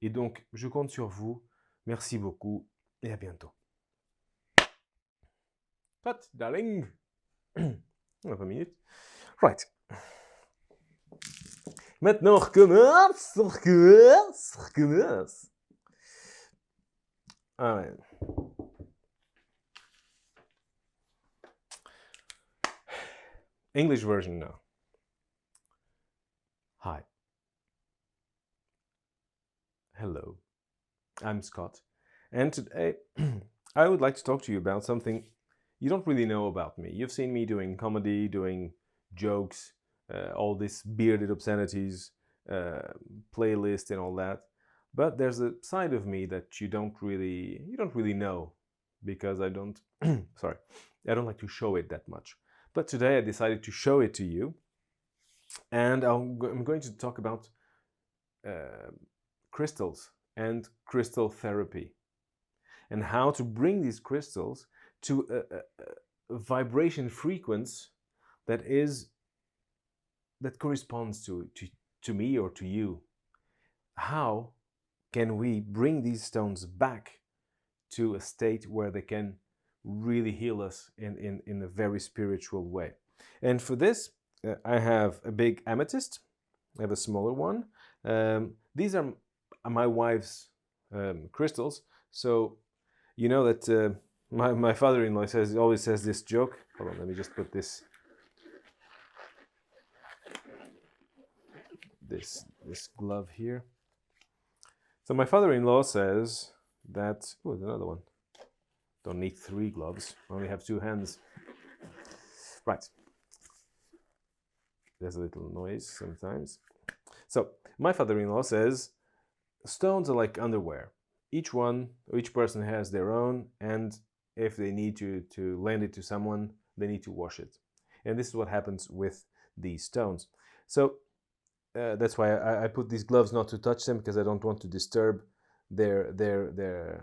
Et donc, je compte sur vous. Merci beaucoup et à bientôt. Cut, darling. On a 20 minutes. Right. Maintenant, on recommence. All right. English version now. Hi. Hello. I'm Scott. And today I would like to talk to you about something you don't really know about me. You've seen me doing comedy, doing jokes, all this bearded obscenities, playlist and all that. But there's a side of me that you don't really know because I don't sorry, I don't like to show it that much. But today I decided to show it to you, and I'm going to talk about crystals and crystal therapy, and how to bring these crystals to a vibration frequency that corresponds to me or to you. How can we bring these stones back to a state where they can really heal us in a very spiritual way? And for this, I have a big amethyst. I have a smaller one. These are my wife's crystals. So you know that my father-in-law always says this joke. Hold on, let me just put this glove here. So my father-in-law says that, oh, there's another one. Don't need 3 gloves, only have 2 hands. Right. There's a little noise sometimes. So my father-in-law says stones are like underwear. Each person has their own, and if they need to lend it to someone, they need to wash it. And this is what happens with these stones. So that's why I put these gloves not to touch them, because I don't want to disturb their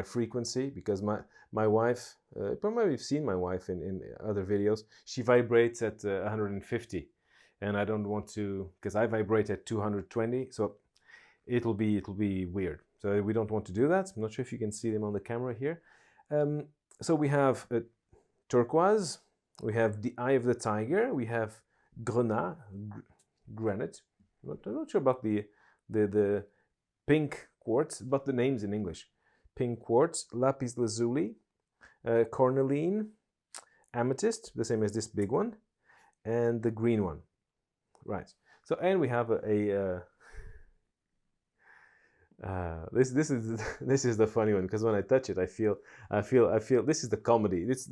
frequency. Because my wife, probably you've seen my wife in other videos, she vibrates at 150, and I don't want to, because I vibrate at 220, so it'll be weird. So we don't want to do that. I'm not sure if you can see them on the camera here. So we have turquoise, we have the eye of the tiger, we have granite. I'm not sure about the pink quartz, but the names in English. Pink quartz, lapis lazuli, cornelian, amethyst, the same as this big one, and the green one. Right. So, and we have this is the funny one, because when I touch it, I feel this is the comedy. This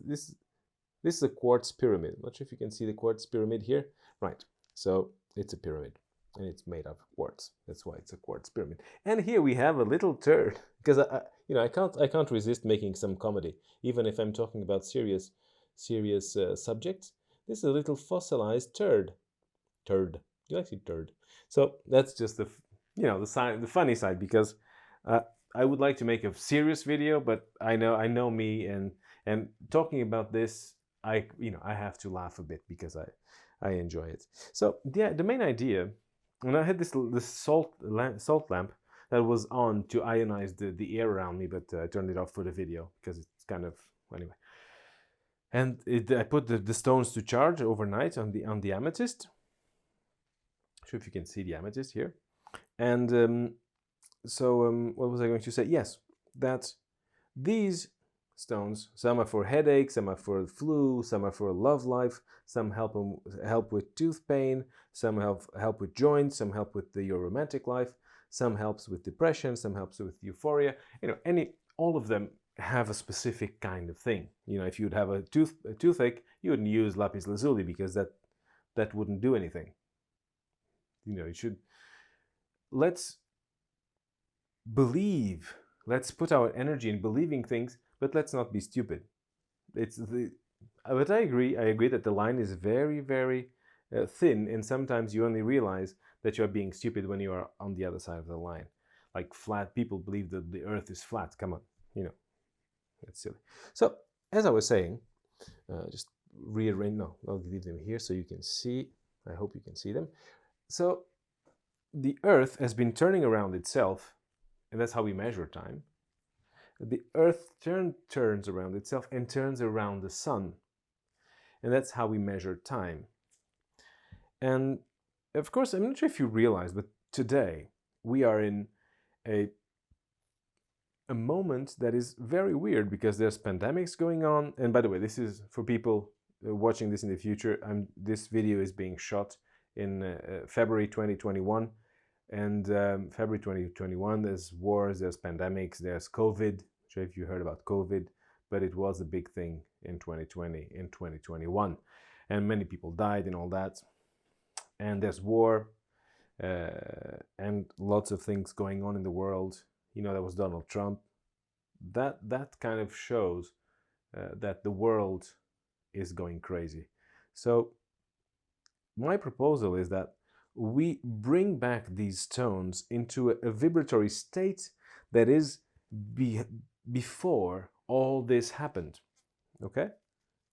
is a quartz pyramid. I'm not sure if you can see the quartz pyramid here. Right. So it's a pyramid, and it's made of quartz. That's why it's a quartz pyramid. And here we have a little turd, because I can't resist making some comedy, even if I'm talking about serious subjects. This is a little fossilized turd. You like to turd. So that's just the funny side, because I would like to make a serious video, but I know me, and talking about this, I have to laugh a bit, because I enjoy it. So the main idea, and I had this salt lamp that was on to ionize the air around me, but I turned it off for the video, because it's kind of, anyway. And I put the stones to charge overnight on the amethyst. Not sure if you can see the amethyst here. And what was I going to say? Yes, that these stones, some are for headaches, some are for flu, some are for love life, some help with tooth pain, some help with joints, some help with your romantic life, some helps with depression, some helps with euphoria. All of them have a specific kind of thing. If you'd have a toothache, you wouldn't use lapis lazuli, because that wouldn't do anything. You should. Let's believe. Let's put our energy in believing things, but let's not be stupid. But I agree that the line is very, very thin, and sometimes you only realize that you're being stupid when you are on the other side of the line. Like flat people believe that the earth is flat. Come on, that's silly. So, as I was saying, just rearrange. No, I'll leave them here so you can see. I hope you can see them. So, the Earth has been turning around itself, and that's how we measure time. The Earth turns around itself and turns around the sun, and that's how we measure time. And of course, I'm not sure if you realize, but today we are in a moment that is very weird because there's pandemics going on. And by the way, this is for people watching this in the future. This video is being shot in February 2021. And February 2021, there's wars, there's pandemics, there's COVID. I'm not sure if you heard about COVID, but it was a big thing in 2020, in 2021. And many people died and all that. And there's war and lots of things going on in the world. You know, there was Donald Trump. That kind of shows that the world is going crazy. So my proposal is that we bring back these stones into a vibratory state that is before all this happened. Okay?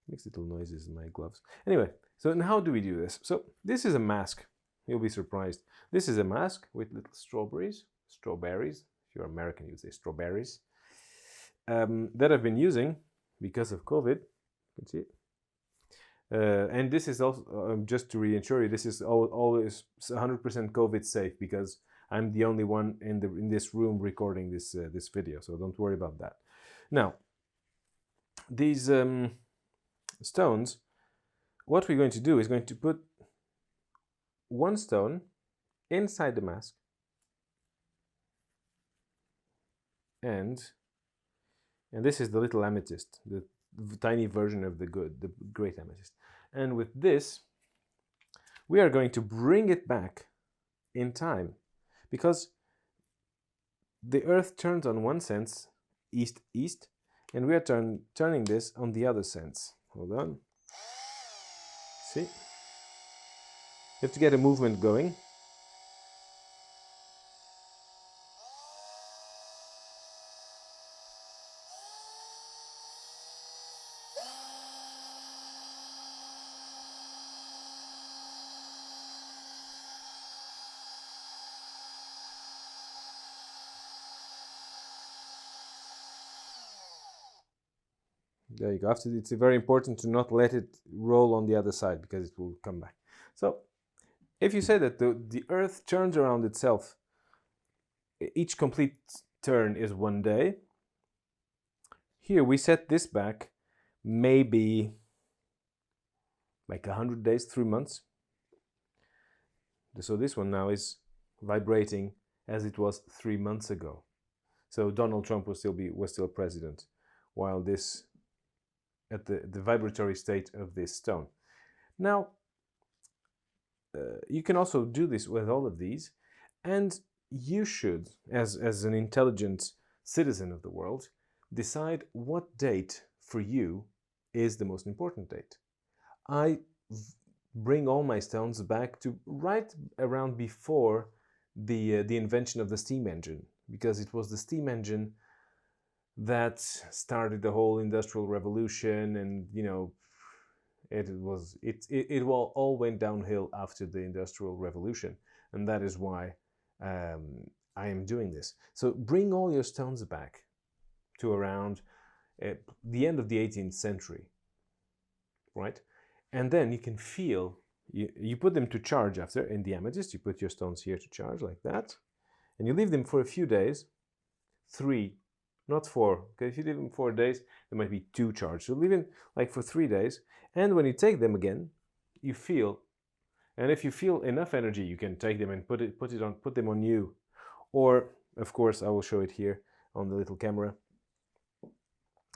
Makes little noises in my gloves. Anyway, so how do we do this? So this is a mask. You'll be surprised. This is a mask with little strawberries. If you're American, you'd say strawberries. That I've been using because of COVID. You can see it. And this is also, just to reassure you, this is always 100% COVID safe because I'm the only one in this room recording this video, so don't worry about that. Now, these stones, what we're going to do is going to put one stone inside the mask, and this is the little amethyst, the tiny version of the great amethyst. And with this, we are going to bring it back in time, because the Earth turns on one sense, east, and we are turning this on the other sense. Hold on. See? You have to get a movement going. There you go. After, it's very important to not let it roll on the other side because it will come back. So if you say that the Earth turns around itself, each complete turn is 1 day. Here we set this back maybe like 100 days, 3 months. So this one now is vibrating as it was 3 months ago. So Donald Trump was still president, while this at the vibratory state of this stone. Now, you can also do this with all of these, and you should, as an intelligent citizen of the world, decide what date for you is the most important date. I bring all my stones back to right around before the invention of the steam engine, because it was the steam engine that started the whole industrial revolution, and you know, it all went downhill after the industrial revolution, and that is why I am doing this. So bring all your stones back to around the end of the 18th century, right? And then you can feel, you put them to charge after in the amethyst. You put your stones here to charge like that, and you leave them for a few days, 3, not 4, okay? If you leave them 4 days, there might be 2 charged. So leave them like for 3 days, and when you take them again, you feel, and if you feel enough energy, you can take them and put them on you. Or, of course, I will show it here on the little camera.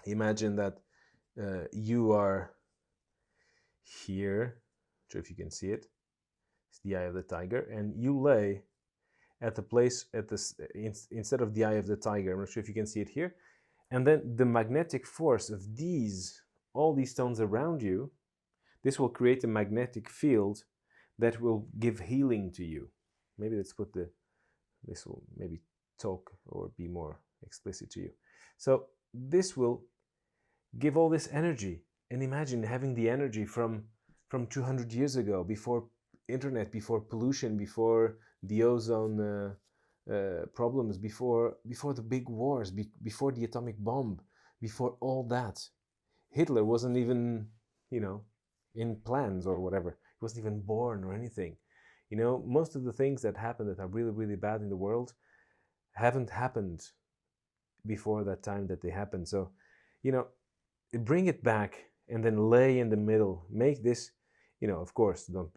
Imagine that you are here. Not sure if you can see it. It's the eye of the tiger, and you lay at the place instead of the eye of the tiger. I'm not sure if you can see it here. And then the magnetic force of all these stones around you, this will create a magnetic field that will give healing to you. Maybe let's put this will maybe talk or be more explicit to you. So this will give all this energy, and imagine having the energy from 200 years ago, before internet, before pollution, before the ozone problems, before the big wars, before the atomic bomb, before all that. Hitler wasn't even, in plans or whatever. He wasn't even born or anything. Most of the things that happen that are really, really bad in the world haven't happened before that time that they happened. So, bring it back and then lay in the middle. Make this, of course, don't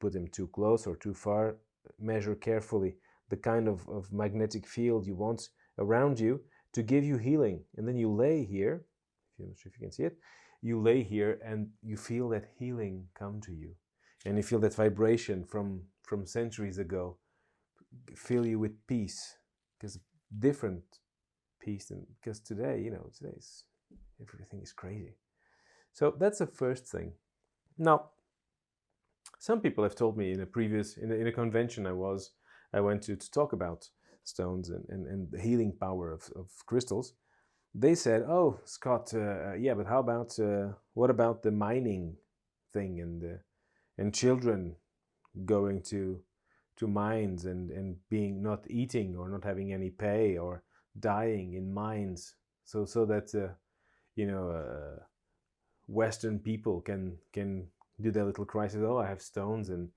put them too close or too far. Measure carefully the kind of magnetic field you want around you to give you healing. And then you lay here, I'm not sure if you can see it, you lay here and you feel that healing come to you. And you feel that vibration from centuries ago fill you with peace, because different peace than, because today, today's everything is crazy. So that's the first thing. Now, some people have told me in a convention I went to talk about stones and the healing power of crystals. They said, "Oh, Scott, yeah, but how about what about the mining thing and children going to mines and being not eating or not having any pay or dying in mines, so that Western people can do their little crisis. Oh, I have stones, and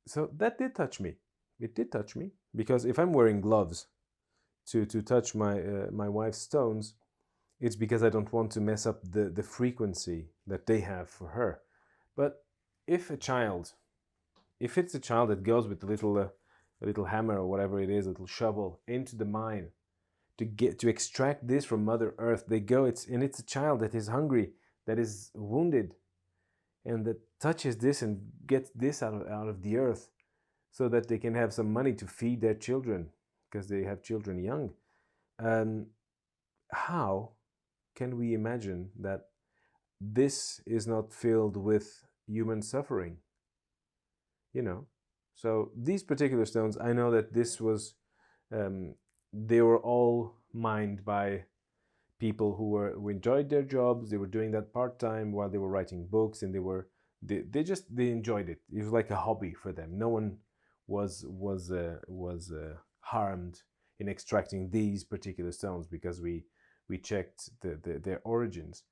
so that did touch me. It did touch me, because if I'm wearing gloves to touch my wife's stones, it's because I don't want to mess up the frequency that they have for her. But if it's a child that goes with a little hammer or whatever it is, a little shovel into the mine to extract this from Mother Earth, it's a child that is hungry, that is wounded, and that touches this and gets this out of the earth, so that they can have some money to feed their children, because they have children young. How can we imagine that this is not filled with human suffering? So these particular stones, I know that this was, they were all mined by people who enjoyed their jobs. They were doing that part-time while they were writing books, and they enjoyed it. It was like a hobby for them. No one was harmed in extracting these particular stones, because we checked their origins.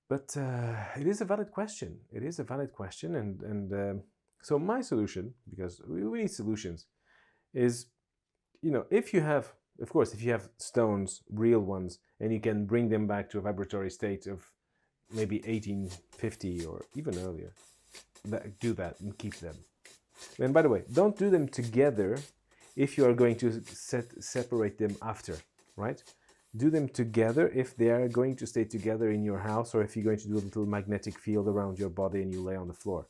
But it is a valid question. It is a valid question, and so my solution, because we need solutions, is, if you have stones, real ones, and you can bring them back to a vibratory state of maybe 1850 or even earlier, do that and keep them. And by the way, don't do them together if you are going to separate them after, right? Do them together if they are going to stay together in your house, or if you're going to do a little magnetic field around your body and you lay on the floor.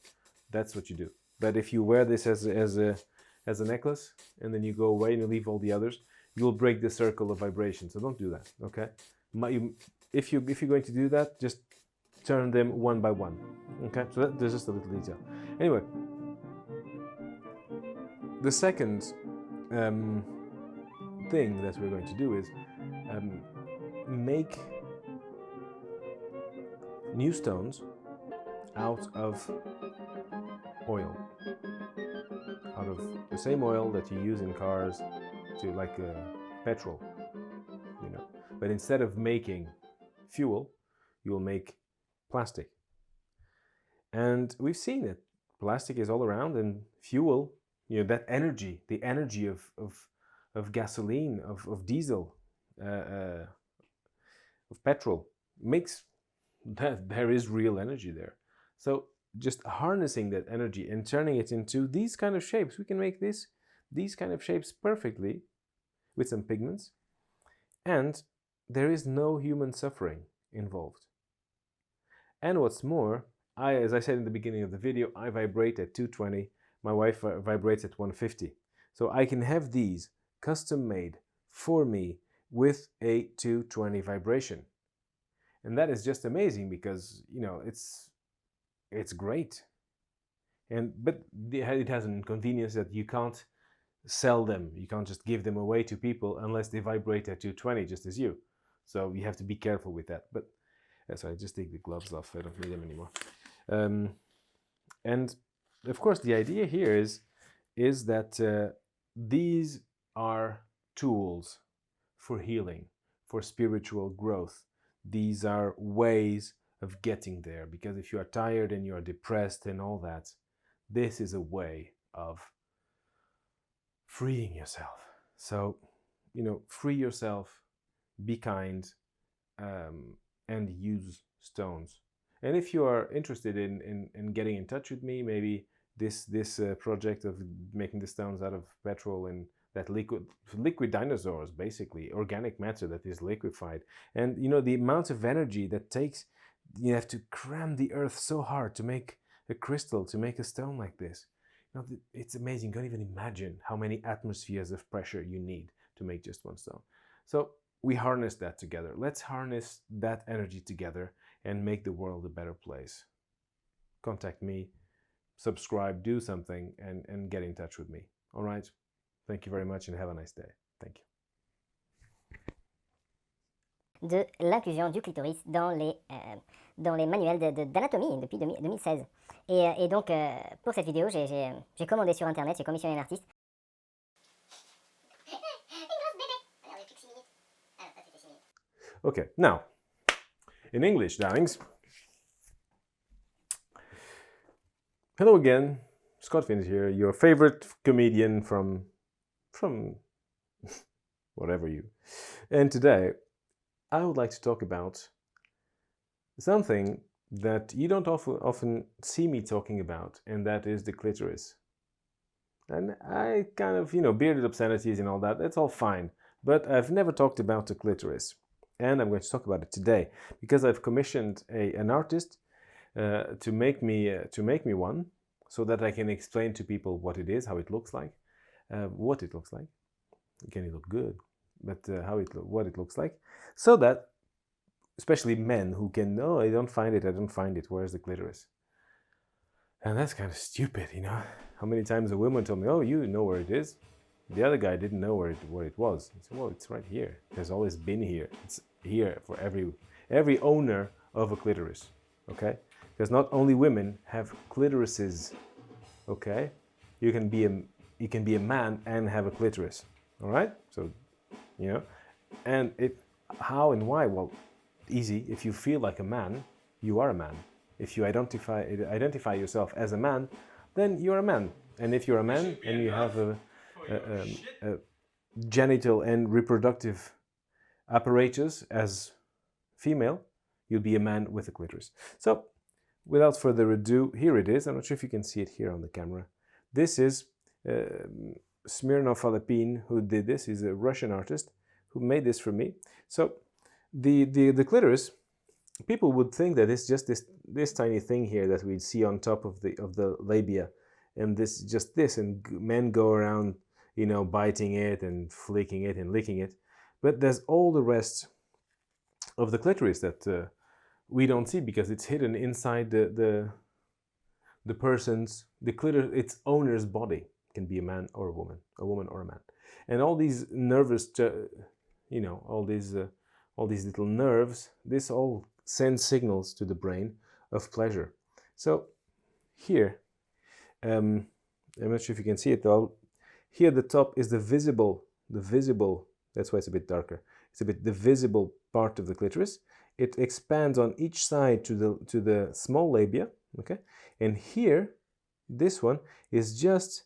That's what you do. But if you wear this as a necklace, and then you go away and you leave all the others, you'll break the circle of vibration. So don't do that, okay? If you're going to do that, just turn them one by one, okay? So there's just a little detail. Anyway, the second thing that we're going to do is make new stones out of oil, out of the same oil that you use in cars, to like petrol, but instead of making fuel, you'll make plastic. And we've seen it. Plastic is all around, and fuel, that energy, the energy of gasoline, of diesel, of petrol, makes that there is real energy there. So just harnessing that energy and turning it into these kind of shapes, we can make these kind of shapes perfectly with some pigments, and there is no human suffering involved. And what's more, as I said in the beginning of the video, I vibrate at 220, my wife vibrates at 150. So I can have these custom made for me with a 220 vibration. And that is just amazing, because, it's great. But it has an inconvenience that you can't sell them. You can't just give them away to people unless they vibrate at 220, just as you. So you have to be careful with that. But sorry, just take the gloves off. I don't need them anymore. And of course, the idea here is is that these are tools for healing, for spiritual growth. These are ways of getting there, because if you are tired and you are depressed and all that, this is a way of freeing yourself. So, free yourself, be kind, and use stones. And if you are interested in getting in touch with me, maybe this project of making the stones out of petrol and that liquid dinosaurs, basically organic matter that is liquefied, and the amount of energy that takes, you have to cram the earth so hard to make a crystal, to make a stone like this. It's amazing. You can't even imagine how many atmospheres of pressure you need to make just one stone. So we harness that together. Let's harness that energy together and make the world a better place. Contact me, subscribe, do something, and get in touch with me. All right? Thank you very much and have a nice day. Thank you. De l'inclusion du clitoris dans les manuels d'anatomie depuis 2016. Et donc, pour cette vidéo, j'ai commandé sur Internet, j'ai commissionné un artiste. Okay, now, in English, darlings. Hello again, Scott Finch here, your favorite comedian from whatever you. And today, I would like to talk about something that you don't often see me talking about, and that is the clitoris. And I kind of, bearded obscenities and all that, that's all fine. But I've never talked about the clitoris. And I'm going to talk about it today because I've commissioned an artist to make me one, so that I can explain to people what it is, how it looks like, what it looks like. Can it look good? But what it looks like, so that especially men who can, oh, I don't find it. Where's the clitoris? And that's kind of stupid, How many times a woman told me, oh, you know where it is? The other guy didn't know where it was. I said, well, it's right here. It has always been here. It's here for every owner of a clitoris, okay? Because not only women have clitorises, okay? You can be a man and have a clitoris, all right? So, and how and why? Well, easy. If you feel like a man, you are a man. If you identify yourself as a man, then you're a man. And if you're a man and you have a genital and reproductive apparatus as female, you'll be a man with a clitoris. So, without further ado, here it is. I'm not sure if you can see it here on the camera. This is Smirnov Alapin, who did this. He's a Russian artist who made this for me. So, the clitoris, people would think that it's just this tiny thing here that we'd see on top of the labia, and and men go around, biting it and flicking it and licking it. But there's all the rest of the clitoris that we don't see because it's hidden inside the clitoris, its owner's body. It can be a man or a woman or a man. And all these nervous, all these little nerves, this all sends signals to the brain of pleasure. So here, I'm not sure if you can see it though. Here the top is the visible, that's why it's a bit darker. It's a bit the visible part of the clitoris. It expands on each side to the small labia, okay? And here, this one is just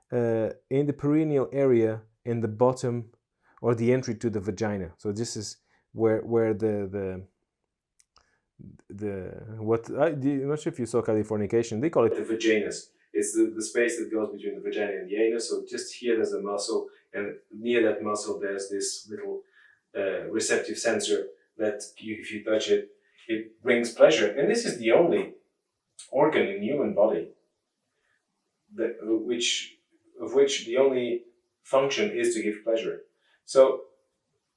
in the perineal area in the bottom, or the entry to the vagina. So this is where I'm not sure if you saw Californication. They call it the vaginus. It's the space that goes between the vagina and the anus. So just here there's a muscle, and near that muscle there's this little receptive sensor that if you touch it, it brings pleasure. And this is the only organ in human body of which the only function is to give pleasure. So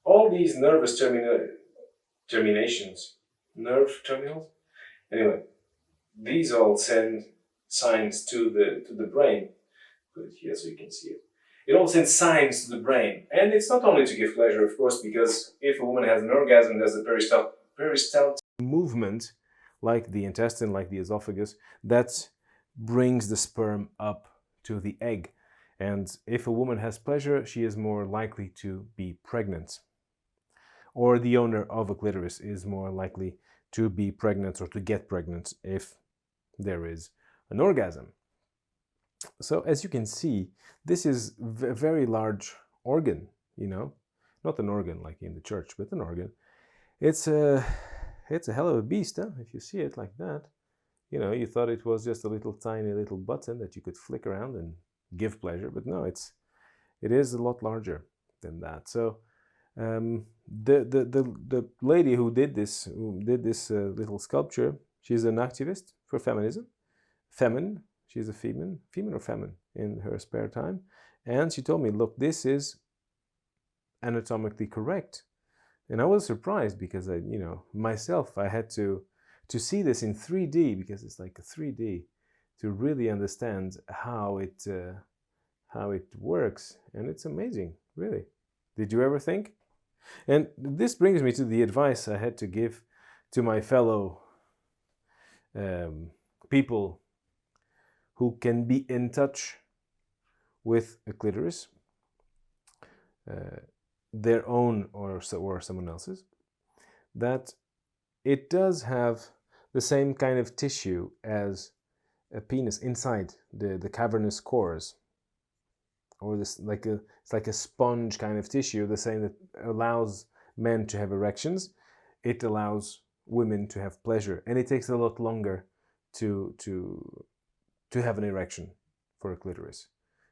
all these nervous terminations, nerve terminals, anyway, these all send signs to the brain. Put it here so you can see it. It all sends signs to the brain. And it's not only to give pleasure, of course, because if a woman has an orgasm, there's a peristaltic movement, like the intestine, like the esophagus, that brings the sperm up to the egg. And if a woman has pleasure, she is more likely to be pregnant. Or the owner of a clitoris is more likely to be pregnant or to get pregnant if there is an orgasm. So as you can see, this is a very large organ, you know, not an organ like in the church, but an organ. It's a hell of a beast, huh? If you see it like that. You know, you thought it was just a little tiny little button that you could flick around and give pleasure, but no, it is a lot larger than that. So the lady who did this little sculpture, she's an activist for feminism, feminine. She's a female or feminine in her spare time, and she told me, look, this is anatomically correct. And I was surprised because I, you know, myself, I had to see this in 3D, because it's like a 3D, to really understand how it works. And it's amazing, really. Did you ever think? And this brings me to the advice I had to give to my fellow people who can be in touch with a clitoris, their own or someone else's, that it does have the same kind of tissue as a penis inside the cavernous cores, or this it's like a sponge kind of tissue, the same that allows men to have erections. It allows women to have pleasure, and it takes a lot longer to have an erection for a clitoris,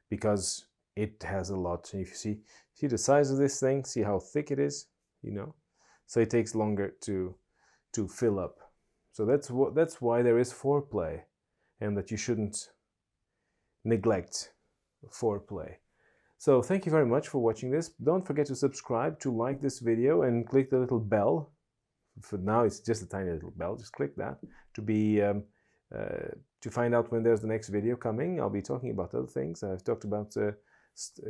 because it has a lot. If you see the size of this thing, see how thick it is, you know, so it takes longer to fill up. So that's why there is foreplay, and that you shouldn't neglect foreplay. So thank you very much for watching this. Don't forget to subscribe, to like this video, and click the little bell. For now, it's just a tiny little bell. Just click that to be to find out when there's the next video coming. I'll be talking about other things. I've talked about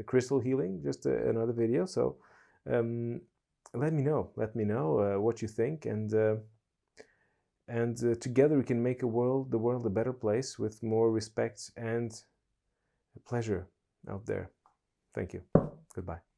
crystal healing, just another video. So let me know what you think, and together we can make the world a better place with more respect and pleasure out there. Thank you. Goodbye.